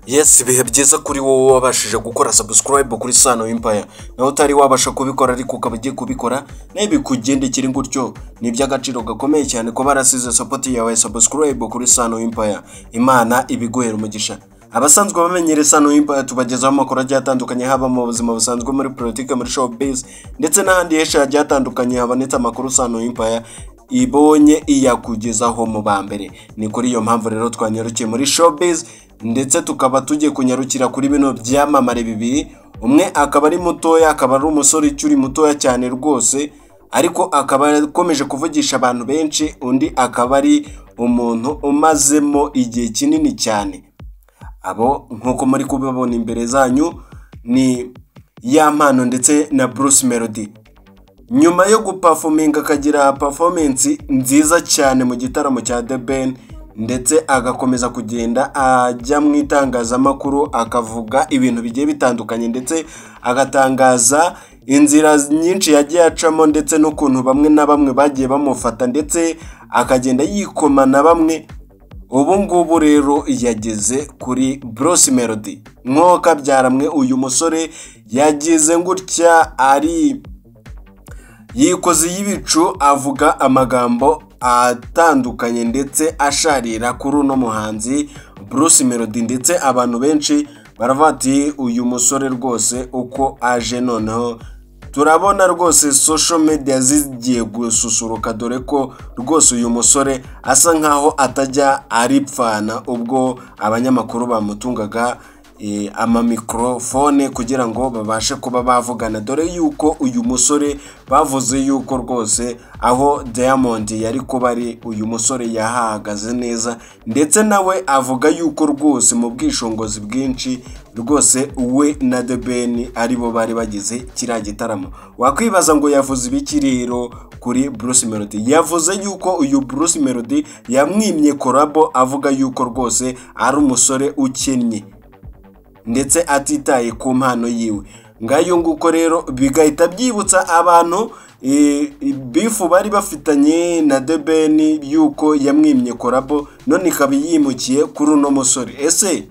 Yes, ibihe byiza kuri wowe wabashije gukora subscribe kuri Sano Empire. Naho utari wabasha kubikora ariko ukaba ugiye kubikora, nawe bikugendekera gutyo ni iby'agaciro gakomeye cyane ko barasize support yawe subscribe kuri Sano Empire. Imana ibiguhera umugisha. Abasanzwe bamenyere Sano Empire tubagezaho amakuru agiye atandukanye haba mu buzima busanzwe muri politike muri showbiz ndetse n'ahandi henshi hagiye atandukanye habonetse amakuru Sano Empire ibonye iyakugezaho mu bambere. Ni kuri iyo mpamvu rero twanyarukiye muri showbiz ndetse tukaba tugiye kunyarukira kuri bino byamamare bibiri. Umwe akaba ari mutoya, akaba ari umusore cyuri mutoya cyane rwose, ariko akaba akomeje kuvugisha abantu benshi. Undi akaba ari umuntu umazemo igihe kinini cyane. Abo nkuko muri kubibona imbere zanyu ni Yampano ndetse na Bruce Melody. Nyuma yo guperforminga akagira performance nziza cyane mu gitaramo cya The Ben, ndetse agakomeza kugenda ajya mu itangazamakuru akavuga ibintu bigiye bitandukanye ndetse agatangaza inzira nyinshi yagiye acamo ndetse n'ukuntu bamwe na bamwe bagiye bamufata ndetse akagenda yikoma na bamwe. Ubu ngubu rero yageze kuri Bruce Melody nkoka byaramwe. Uyu musore yagize gutya ari yikoze y'ibicu avuga amagambo atandukanye ndetse asharira kuri uno muhanzi Bruce Melody, ndetse abantu benshi baravati uyu musore rwose uko aje noneho turabona rwose social media zigiye gususuruka, dore ko rwose uyu musore asa nkaho atajya aripfana ubwo abanyamakuru bamutungaga ama microphone kugira ngo babashe kuba bavugana, dore yuko uyu musore bavuze yuko rwose aho Diamond yari kuba ari uyu musore yahagaze neza, ndetse nawe avuga yuko rwose mu bwishongozi bwinshi rwose we na The Ben aribo bari bagize kiriya gitaramo. Wakwibaza ngo yavuze ibiki rero kuri Bruce Melody? Yavuze yuko uyu Bruce Melody yamwimye korabo, avuga yuko rwose ari umusore ukennye ndetse atitaye ku mpano yiwe. Ngayo nguko rero bigahita byibutsa abantu bifu bari bafitanye na The Ben yuko yamwimye korabo, none ikaba yimukiye kuri uno musore. Ese